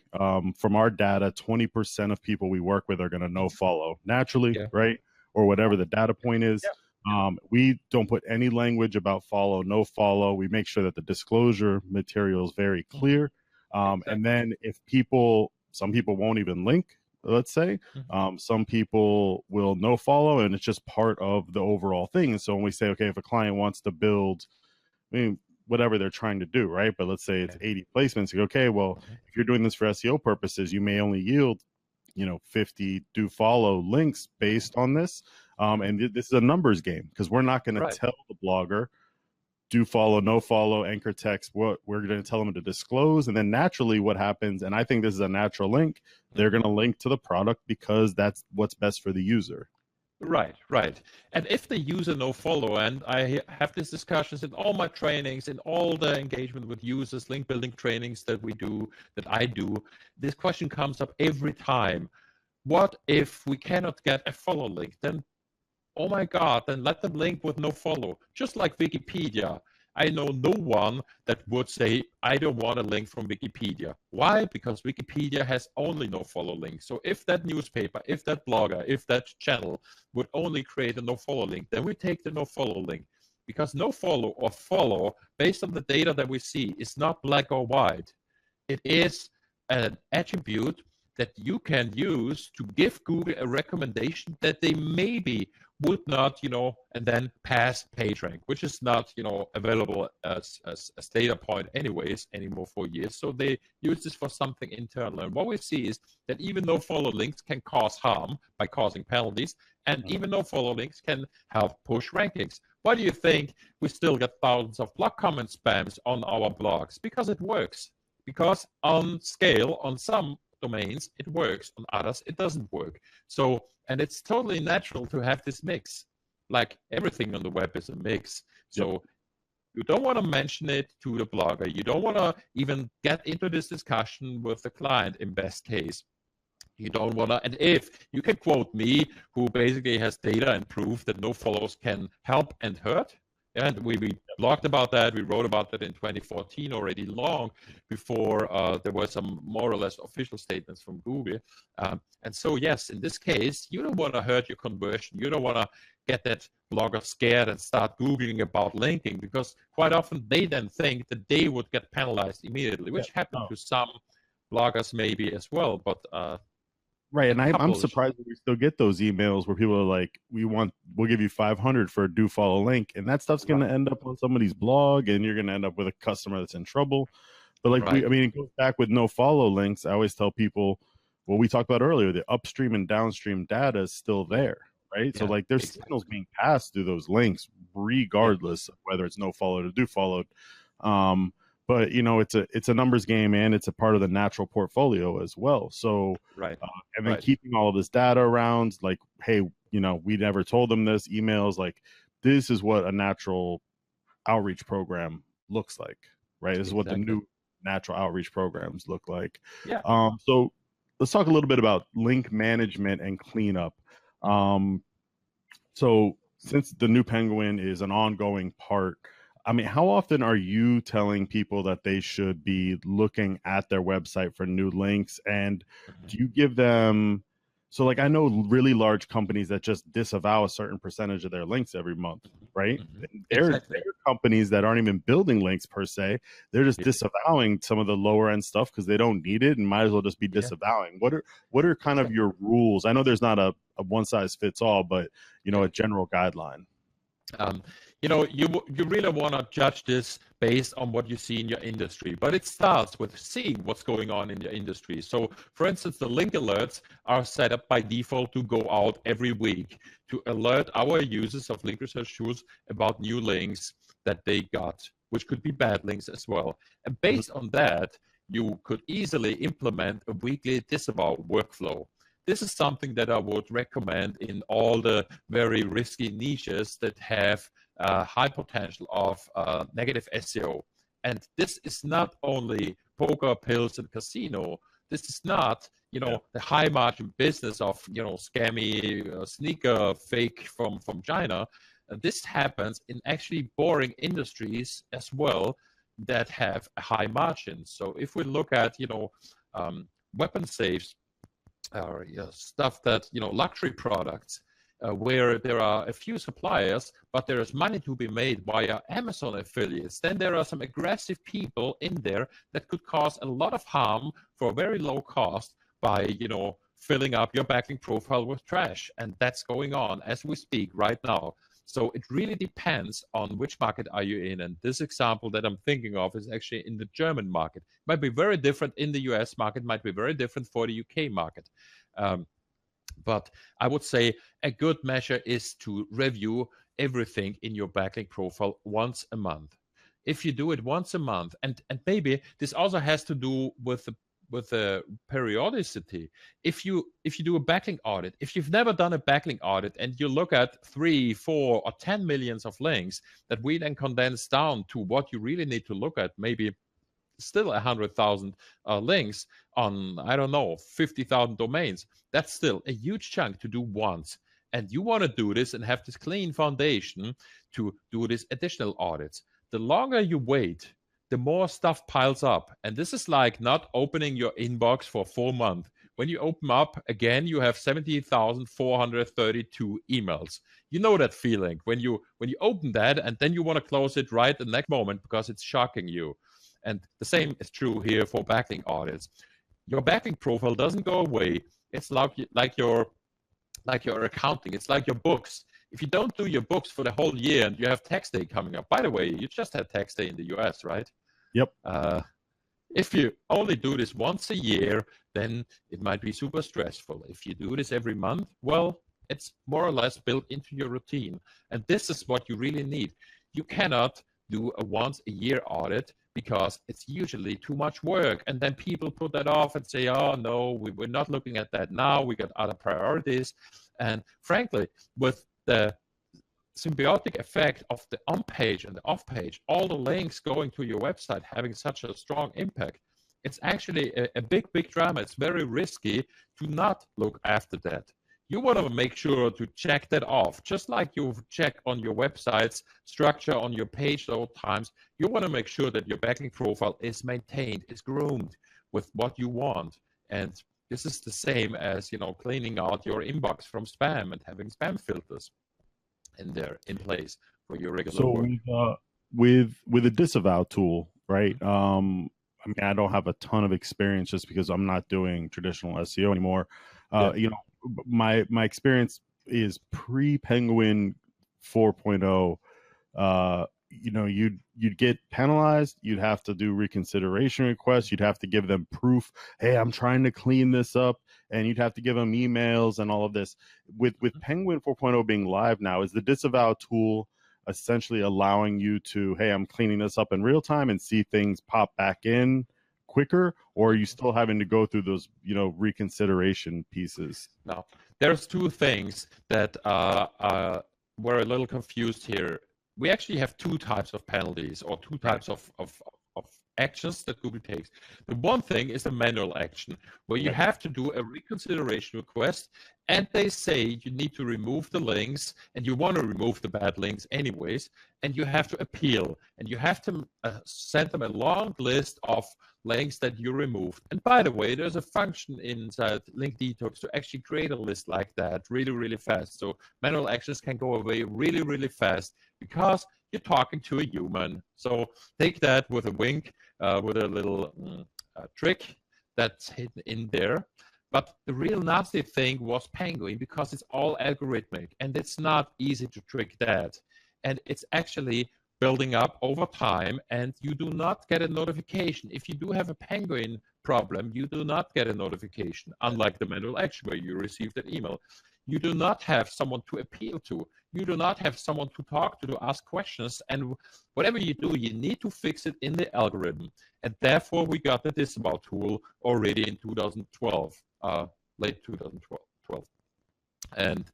from our data, 20% of people we work with are going to no follow naturally, right? Or whatever the data point is. We don't put any language about follow, no follow. We make sure that the disclosure material is very clear. And then if some people won't even link, let's say, some people will no follow, and it's just part of the overall thing. And so when we say, okay, if a client wants to build, whatever they're trying to do, right? But let's say it's 80 placements. Okay, well, if you're doing this for SEO purposes, you may only yield, 50 do follow links based on this. And this is a numbers game, because we're not going to tell the blogger do follow, no follow, anchor text, what we're going to tell them to disclose. And then naturally what happens, and I think this is a natural link, they're going to link to the product because that's what's best for the user. Right. And if the user no follow, and I have these discussions in all my trainings, in all the engagement with users, link building trainings that I do, this question comes up every time. What if we cannot get a follow link? Then, oh my God, then let them link with no follow. Just like Wikipedia. I know no one that would say, I don't want a link from Wikipedia. Why? Because Wikipedia has only no follow link. So if that newspaper, if that blogger, if that channel would only create a no follow link, then we take the no follow link. Because no follow or follow, based on the data that we see, is not black or white. It is an attribute that you can use to give Google a recommendation that they maybe would not, and then pass PageRank, which is not, available as data point anyways anymore for years. So they use this for something internal. And what we see is that even though follow links can cause harm by causing penalties, and even though follow links can help push rankings. Why do you think we still get thousands of blog comment spams on our blogs? Because it works. Because on scale, on some domains, it works. On others, it doesn't work. So, and it's totally natural to have this mix. Like everything on the web is a mix. So you don't want to mention it to the blogger. You don't want to even get into this discussion with the client in best case. You don't want to, and if you can quote me, who basically has data and proof that no follows can help and hurt, And we blogged about that. We wrote about that in 2014 already, long before there were some more or less official statements from Google. And so, yes, in this case, you don't want to hurt your conversion. You don't want to get that blogger scared and start Googling about linking, because quite often they then think that they would get penalized immediately, which happened to some bloggers maybe as well. But right, and I'm surprised that we still get those emails where people are like, we'll give you 500 for a do follow link, and that stuff's going to end up on somebody's blog, and you're going to end up with a customer that's in trouble. But like I mean, it goes back with no follow links. I always tell people what we talked about earlier: the upstream and downstream data is still there, right? So like there's signals being passed through those links, regardless of whether it's no followed or do followed. But you know, it's a numbers game, and it's a part of the natural portfolio as well. So and then keeping all of this data around, like, hey, you know, we never told them this. Emails, like, this is what a natural outreach program looks like, right? This is what the new natural outreach programs look like. So let's talk a little bit about link management and cleanup. So since the new Penguin is an ongoing part, I mean, how often are you telling people that they should be looking at their website for new links? And do you give them, so like I know really large companies that just disavow a certain percentage of their links every month, right? They're companies that aren't even building links per se. They're just disavowing some of the lower end stuff because they don't need it and might as well just be disavowing. What are kind of your rules? I know there's not a one size fits all, but you know, a general guideline. You know, you really want to judge this based on what you see in your industry, but it starts with seeing what's going on in your industry. So, for instance, the link alerts are set up by default to go out every week to alert our users of link research tools about new links that they got, which could be bad links as well. And based on that, you could easily implement a weekly disavow workflow. This is something that I would recommend in all the very risky niches that have high potential of negative SEO. And this is not only poker, pills, and casino. This is not, you know, the high margin business of, you know, scammy sneaker fake from China. This happens in actually boring industries as well that have a high margin. So if we look at, you know, weapon safes, stuff that, you know, luxury products, where there are a few suppliers, but there is money to be made via Amazon affiliates, then there are some aggressive people in there that could cause a lot of harm for a very low cost by, you know, filling up your backlink profile with trash. And that's going on as we speak right now. So it really depends on which market are you in. And this example that I'm thinking of is actually in the German market. It might be very different in the US market, might be very different for the UK market. But I would say a good measure is to review everything in your backlink profile once a month. If you do it once a month, and maybe this also has to do with the periodicity. If you do a backlink audit, if you've never done a backlink audit and you look at 3, 4, or 10 millions of links that we then condense down to what you really need to look at, maybe still 100,000 links on, I don't know, 50,000 domains. That's still a huge chunk to do once. And you want to do this and have this clean foundation to do these additional audits. The longer you wait, the more stuff piles up. And this is like not opening your inbox for 4 months. When you open up again, you have 17,432 emails. You know that feeling when you open that and then you want to close it right the next moment because it's shocking you. And the same is true here for backlink audits. Your backlink profile doesn't go away. It's like your accounting. It's like your books. If you don't do your books for the whole year and you have tax day coming up, by the way, you just had tax day in the US, right? Yep. If you only do this once a year, then it might be super stressful. If you do this every month, well, it's more or less built into your routine. And this is what you really need. You cannot do a once a year audit because it's usually too much work. And then people put that off and say, oh, no, we're not looking at that now. We got other priorities. And frankly, with the symbiotic effect of the on-page and the off-page, all the links going to your website having such a strong impact, it's actually a big drama. It's very risky to not look after that. you want to make sure to check that off. Just like you check on your website's structure on your page all times, you want to make sure that your backlink profile is maintained, is groomed with what you want. And this is the same as, cleaning out your inbox from spam and having spam filters in place for your regular work. With a disavow tool, right? I mean, I don't have a ton of experience just because I'm not doing traditional SEO anymore. My experience is pre-Penguin 4.0. You'd get penalized. You'd have to do reconsideration requests. You'd have to give them proof. Hey, I'm trying to clean this up, and you'd have to give them emails and all of this. With Penguin 4.0 being live now, is the disavow tool essentially allowing you to, hey, I'm cleaning this up in real time and see things pop back in quicker, or are you still having to go through those, reconsideration pieces? Now, there's two things that we're a little confused here. We actually have two types of penalties, or two types of actions that Google takes. The one thing is a manual action, where you have to do a reconsideration request, and they say you need to remove the links, and you want to remove the bad links anyways, and you have to appeal, and you have to send them a long list of links that you removed. And by the way, there's a function inside Link Detox to actually create a list like that really, really fast. So manual actions can go away really, really fast because you're talking to a human. So take that with a wink, with a little trick that's hidden in there. But the real nasty thing was Penguin, because it's all algorithmic and it's not easy to trick that. And it's actually building up over time, and you do not get a notification. If you do have a Penguin problem, you do not get a notification, unlike the manual action where you received an email. You do not have someone to appeal to. You do not have someone to talk to ask questions. And whatever you do, you need to fix it in the algorithm. And therefore, we got the disavow tool already in 2012, late 2012. And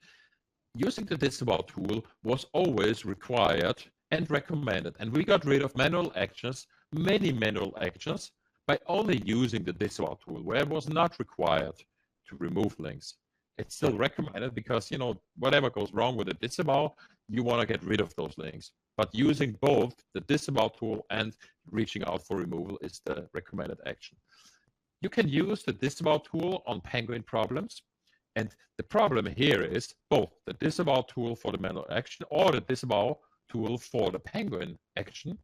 using the disavow tool was always required and recommended. And we got rid of manual actions, many manual actions, by only using the disavow tool, where it was not required to remove links. It's still recommended because, whatever goes wrong with the disavow, you want to get rid of those links. But using both the disavow tool and reaching out for removal is the recommended action. You can use the disavow tool on Penguin problems. And the problem here is both the disavow tool for the manual action or the disavow tool for the Penguin action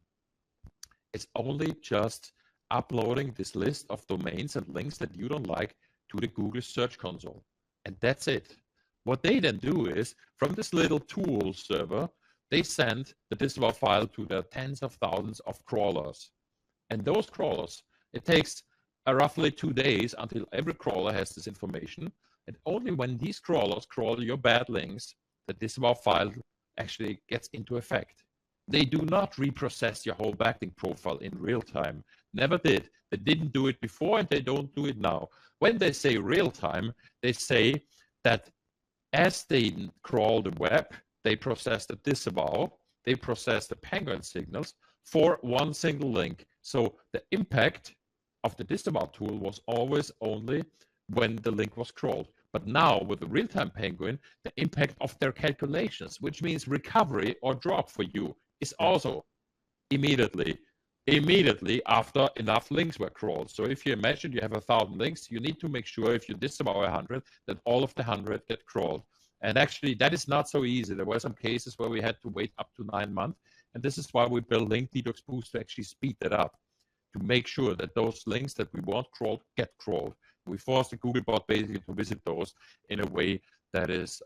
is only just uploading this list of domains and links that you don't like to the Google Search Console. And that's it. What they then do is, from this little tool server, they send the disavow file to the tens of thousands of crawlers. And those crawlers, it takes roughly 2 days until every crawler has this information. And only when these crawlers crawl your bad links, the disavow file actually gets into effect. They do not reprocess your whole backlink profile in real time. Never did. They didn't do it before, and they don't do it now. When they say real time, they say that as they crawl the web, they process the disavow, they process the Penguin signals for one single link. So the impact of the disavow tool was always only when the link was crawled. But now with the real-time Penguin, the impact of their calculations, which means recovery or drop for you, is also immediately after enough links were crawled. So if you imagine you have 1,000 links, you need to make sure if you disavow 100, that all of the 100 get crawled. And actually, that is not so easy. There were some cases where we had to wait up to 9 months. And this is why we built Link Detox Boost to actually speed that up, to make sure that those links that we want crawled get crawled. We force the Googlebot basically to visit those in a way that is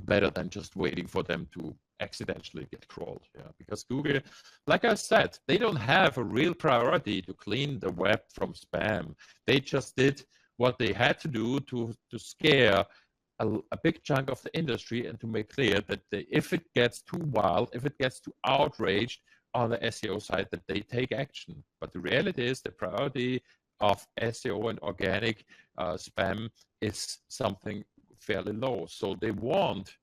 better than just waiting for them to accidentally get crawled. Yeah, because Google, like I said, they don't have a real priority to clean the web from spam. They just did what they had to do to scare a big chunk of the industry and to make clear that if it gets too wild, if it gets too outraged on the SEO side, that they take action. But the reality is the priority of SEO and organic spam is something fairly low. So they won't,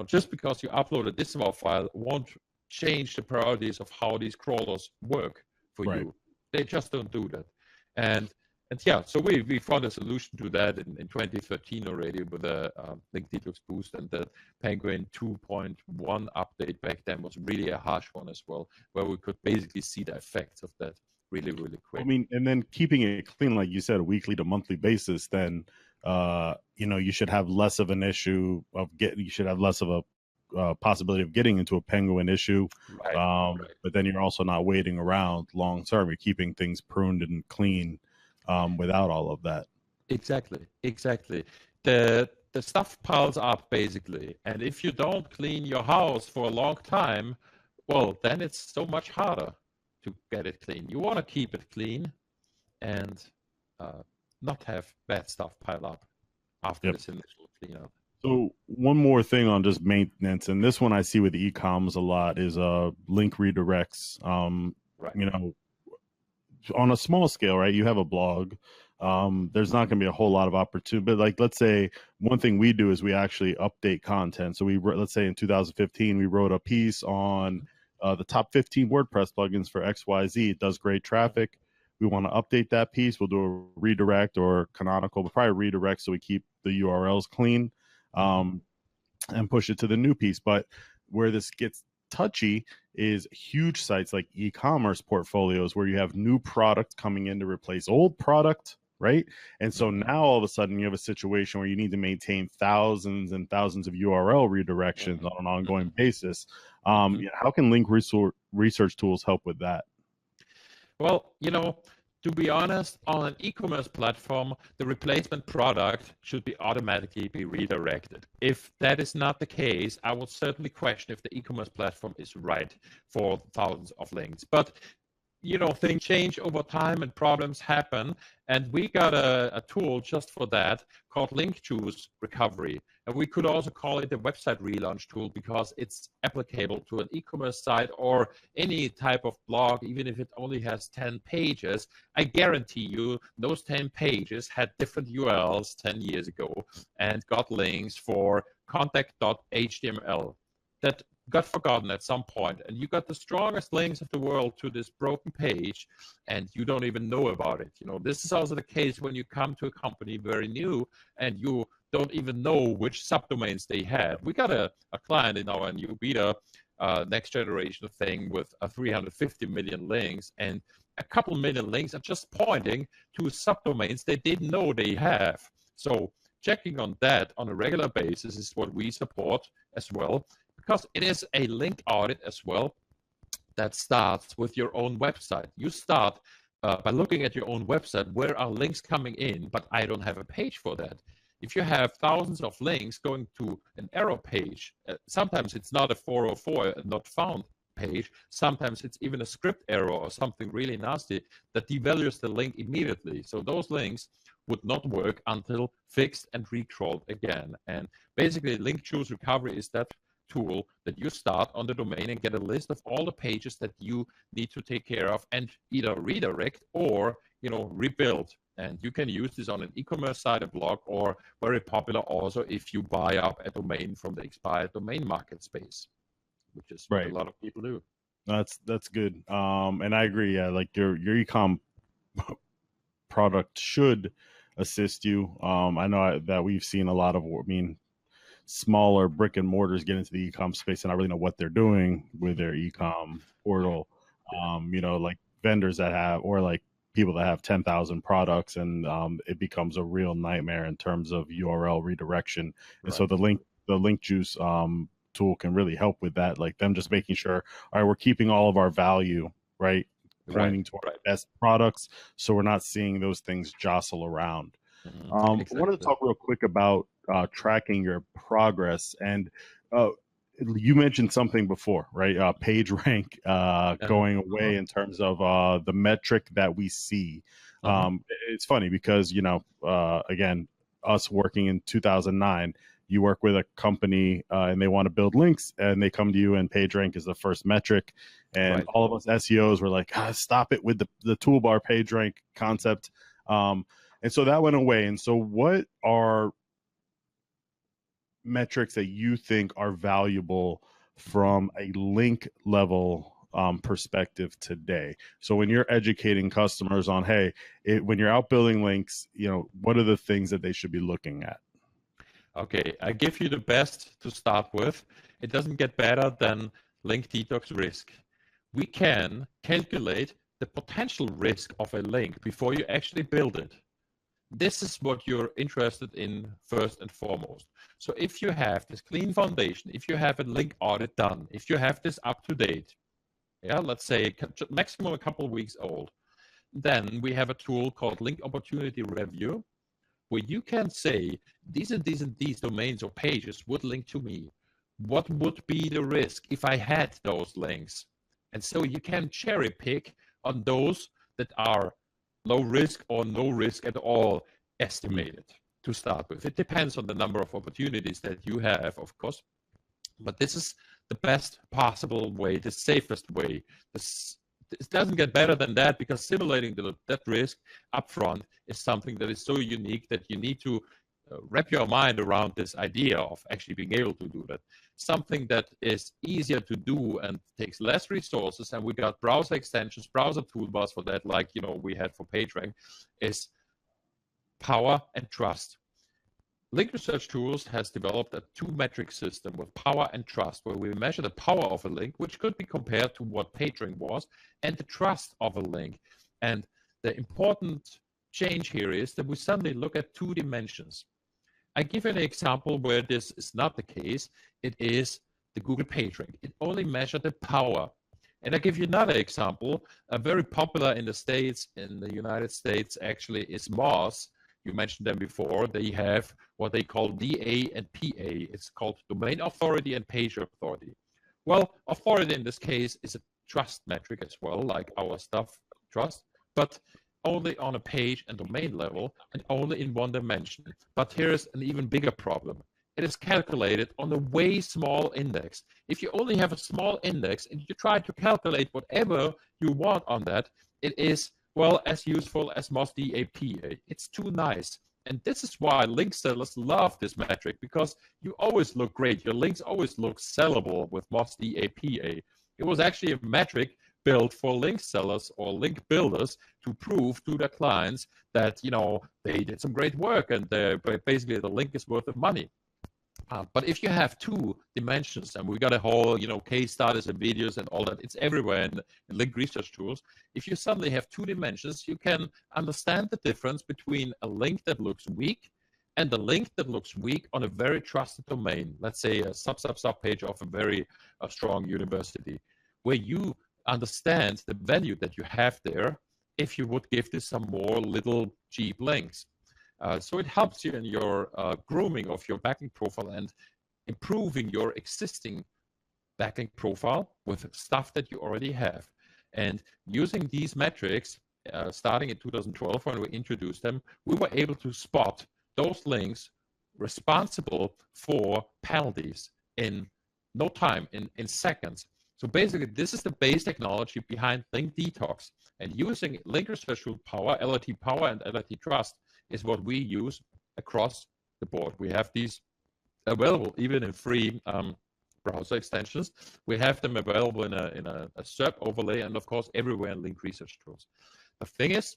just because you upload a disavow file won't change the priorities of how these crawlers work for you. They just don't do that. And yeah, so we found a solution to that in 2013 already with the Link Detox Boost, and the Penguin 2.1 update back then was really a harsh one as well, where we could basically see the effects of that really, really I quick. mean, and then keeping it clean, like you said, a weekly to monthly basis, then you should have less of an issue of you should have less of a possibility of getting into a penguin issue. Right, right. But then you're also not waiting around long term. You're keeping things pruned and clean without all of that. Exactly, exactly. The stuff piles up basically, and if you don't clean your house for a long time, well, then it's so much harder to get it clean. You want to keep it clean and not have bad stuff pile up after Yep. this initial cleanup. So one more thing on just maintenance, and this one I see with e-coms a lot is link redirects. Right. On a small scale, right? You have a blog. There's not going to be a whole lot of opportunity, but like let's say one thing we do is we actually update content. So let's say in 2015 we wrote a piece on the top 15 WordPress plugins for XYZ. It does great traffic. We want to update that piece. We'll do a redirect or canonical, but probably redirect so we keep the URLs clean, and push it to the new piece. But where this gets touchy is huge sites like e-commerce portfolios where you have new product coming in to replace old product, right? And so now all of a sudden you have a situation where you need to maintain thousands and thousands of URL redirections on an ongoing basis. How can link research tools help with that? Well, to be honest, on an e-commerce platform, the replacement product should automatically be redirected. If that is not the case, I will certainly question if the e-commerce platform is right for thousands of links. But things change over time and problems happen. And we got a tool just for that called Link Juice Recovery. And we could also call it a website relaunch tool because it's applicable to an e-commerce site or any type of blog, even if it only has 10 pages. I guarantee you those 10 pages had different URLs 10 years ago and got links for contact.html that got forgotten at some point, and you got the strongest links of the world to this broken page, and you don't even know about it. This is also the case when you come to a company very new and you don't even know which subdomains they had. We got a client in our new beta next generation thing with 350 million links, and a couple million links are just pointing to subdomains they didn't know they have. So checking on that on a regular basis is what we support as well, because it is a link audit as well that starts with your own website. You start by looking at your own website, where are links coming in, but I don't have a page for that. If you have thousands of links going to an error page, sometimes it's not a 404, not found page. Sometimes it's even a script error or something really nasty that devalues the link immediately. So those links would not work until fixed and recrawled again. And basically, Link Juice Recovery is that tool that you start on the domain and get a list of all the pages that you need to take care of and either redirect or rebuild. And you can use this on an e-commerce site, a blog, or very popular also if you buy up a domain from the expired domain market space, which is what a lot of people do. That's good. And I agree. Yeah, like your e-com product should assist you. I know that we've seen a lot of, smaller brick and mortars get into the e-com space and not really know what they're doing with their e-com portal. Like vendors that have, or like people that have 10,000 products, and it becomes a real nightmare in terms of URL redirection. And so the link juice tool can really help with that, like them just making sure, all right, we're keeping all of our value, right, pointing to our best products, so we're not seeing those things jostle around. Exactly. I wanted to talk real quick about tracking your progress, and you mentioned something before, right? Page rank going away in terms of the metric that we see. It's funny because again, us working in 2009, you work with a company and they want to build links, and they come to you, and page rank is the first metric, and all of us SEOs were like, stop it with the toolbar page rank concept. And so that went away. And so what are metrics that you think are valuable from a link level perspective today. So when you're educating customers on, hey, when you're out building links, what are the things that they should be looking at? Okay, I give you the best to start with. It doesn't get better than link detox risk. We can calculate the potential risk of a link before you actually build it. This is what you're interested in first and foremost. So if you have this clean foundation, if you have a link audit done, if you have this up to date, yeah, let's say maximum a couple of weeks old, then we have a tool called Link Opportunity Review, where you can say these and these and these domains or pages would link to me. What would be the risk if I had those links? And so you can cherry pick on those that are low risk or no risk at all estimated to start with. It depends on the number of opportunities that you have, of course, but this is the best possible way, the safest way. It doesn't get better than that, because simulating that risk upfront is something that is so unique that you need to wrap your mind around this idea of actually being able to do that. Something that is easier to do and takes less resources, and we got browser extensions, browser toolbars for that, like we had for PageRank, is power and trust. Link Research Tools has developed a two-metric system with power and trust, where we measure the power of a link, which could be compared to what PageRank was, and the trust of a link. And the important change here is that we suddenly look at two dimensions. I give an example where this is not the case. It is the Google PageRank. It only measured the power. And I give you another example, very popular in the States, in the United States actually, is Moz. You mentioned them before. They have what they call DA and PA. It's called Domain Authority and Page Authority. Well, authority in this case is a trust metric as well, like our stuff trust, but only on a page and domain level and only in one dimension. But here's an even bigger problem. It is calculated on a way small index. If you only have a small index and you try to calculate whatever you want on that, it is, well, as useful as Moz DAPA. It's too nice. And this is why link sellers love this metric, because you always look great. Your links always look sellable with Moz DAPA. It was actually a metric built for link sellers or link builders to prove to their clients that, they did some great work and basically the link is worth the money. But if you have two dimensions, and we got a whole, case studies and videos and all that, it's everywhere in link research tools. If you suddenly have two dimensions, you can understand the difference between a link that looks weak and a link that looks weak on a very trusted domain. Let's say a sub page of a very strong university, where you understand the value that you have there if you would give this some more little cheap links. So it helps you in your grooming of your backlink profile and improving your existing backlink profile with stuff that you already have. And using these metrics, starting in 2012 when we introduced them, we were able to spot those links responsible for penalties in no time, in seconds. So basically, this is the base technology behind Link Detox. And using Link Research Tool Power, LRT Power, and LRT Trust is what we use across the board. We have these available even in free browser extensions. We have them available in a SERP overlay, and of course everywhere in Link Research Tools. The thing is,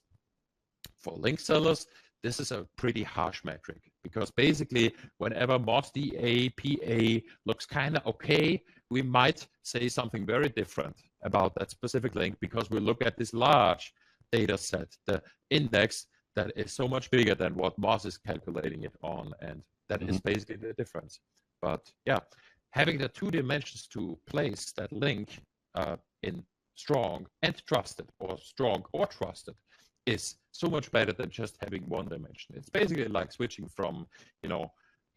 for link sellers, this is a pretty harsh metric, because basically whenever Moz DAPA looks kind of okay, we might say something very different about that specific link, because we look at this large data set, the index that is so much bigger than what Moz is calculating it on, and that is basically the difference. But yeah, having the two dimensions to place that link in strong and trusted, or strong or trusted, is so much better than just having one dimension. It's basically like switching from,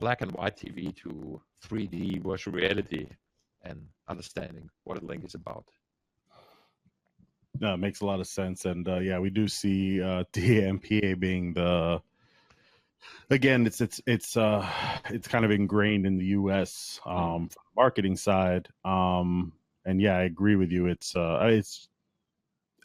black and white TV to 3D virtual reality and understanding what a link is about. No, it makes a lot of sense. And yeah, we do see DMPA being the, again, it's kind of ingrained in the US from the marketing side. And yeah, I agree with you.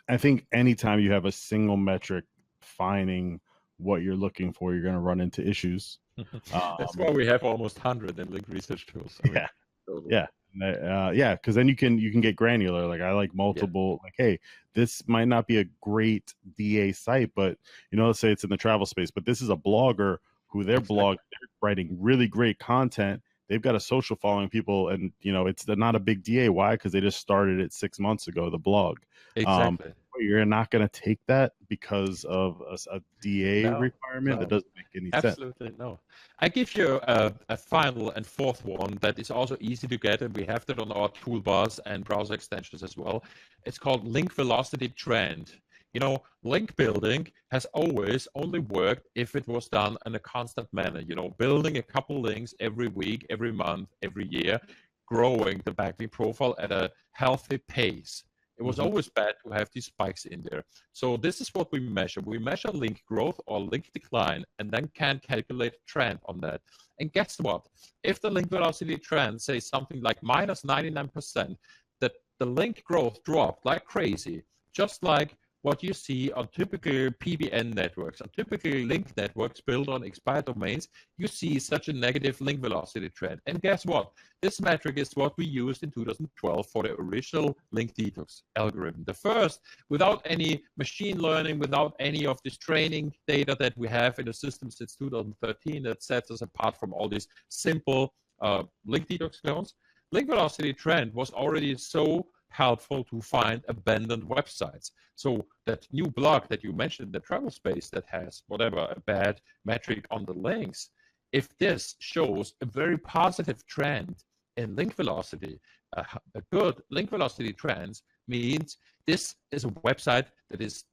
I think anytime you have a single metric finding what you're looking for, you're going to run into issues. That's why we have almost 100 in Link Research Tools. Yeah. Yeah, because then you can get granular. Like I like Yeah, multiple. Like, hey, this might not be a great DA site, but let's say it's in the travel space, but this is a blogger who their blog, exactly. they're writing really great content. They've got a social following people, and it's not a big DA. Why? Because they just started it 6 months ago. The blog. Um, Exactly. but you're not going to take that because of a DA No, requirement. That no. doesn't make any sense. Absolutely no. I give you a final and fourth one that is also easy to get, and we have that on our toolbars and browser extensions as well. It's called link velocity trend. Link building has always only worked if it was done in a constant manner. Building a couple links every week, every month, every year, growing the backlink profile at a healthy pace. It was Mhm. always bad to have these spikes in there. So this is what we measure. We measure link growth or link decline and then can calculate a trend on that. And guess what? If the link velocity trend says something like minus 99%, that the link growth dropped like crazy, just like what you see on typical PBN networks, on typical link networks built on expired domains, you see such a negative link velocity trend. And guess what? This metric is what we used in 2012 for the original link detox algorithm. The first, without any machine learning, without any of this training data that we have in the system since 2013 that sets us apart from all these simple link detox clones. Link velocity trend was already so helpful to find abandoned websites. So that new blog that you mentioned, the travel space that has whatever a bad metric on the links, if this shows a very positive trend in link velocity, a good link velocity trends means this is a website that is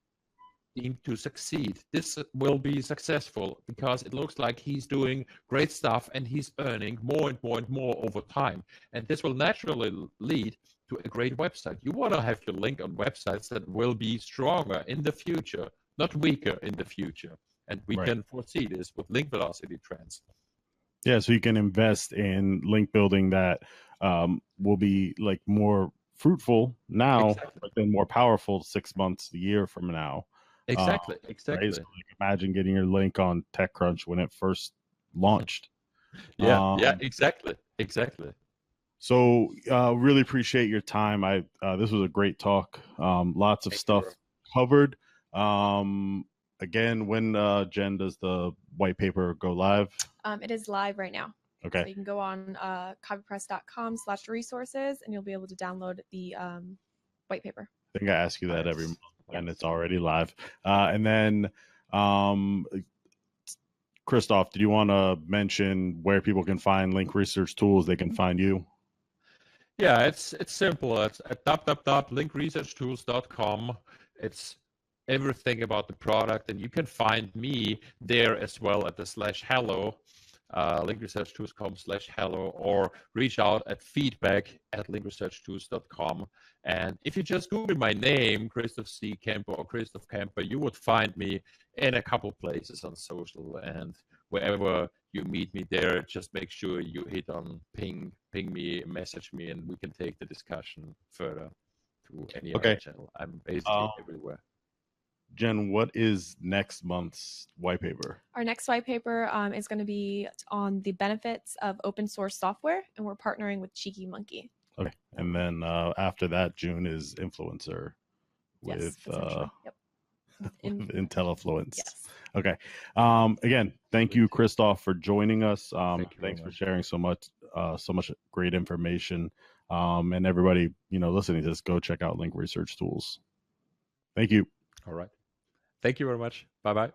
deemed to succeed. This will be successful because it looks like he's doing great stuff and he's earning more and more and more over time. And this will naturally lead to a great website. You want to have your link on websites that will be stronger in the future, not weaker in the future. And we Right. can foresee this with link velocity trends. Yeah, so you can invest in link building that will be like more fruitful now, Exactly. but then more powerful 6 months, a year from now. Uh, Exactly. right. So Exactly. like imagine getting your link on TechCrunch when it first launched. Yeah. Yeah. Um, Exactly. Exactly. so really appreciate your time. This was a great talk. Lots of Thank you. stuff covered. Again, when Jen does the white paper go live? It is live right now. Okay. So you can go on copypress.com/resources and you'll be able to download the white paper. I think I ask you that every Nice. month, and Yes. it's already live. And then, Christoph, did you want to mention where people can find Link Research Tools? They can find you. Yeah, it's simple. It's at www.linkresearchtools.com. It's everything about the product, and you can find me there as well at the /hello, linkresearchtools.com/hello, or reach out at feedback@linkresearchtools.com. And if you just Google my name, Christoph C. Kemper or Christoph Kemper, you would find me in a couple places on social, and wherever you meet me there, just make sure you hit on ping me, message me, and we can take the discussion further to any other Okay. channel. I'm basically everywhere. Jen, what is next month's white paper? Our next white paper is going to be on the benefits of open source software, and we're partnering with Cheeky Monkey. Okay. And then after that, June is influencer with Yep. IntelliFluence. Yes. Okay. Again, thank you, Christoph, for joining us. Thanks for sharing so much great information. And everybody, listening to this, go check out Link Research Tools. Thank you. All right. Thank you very much. Bye-bye.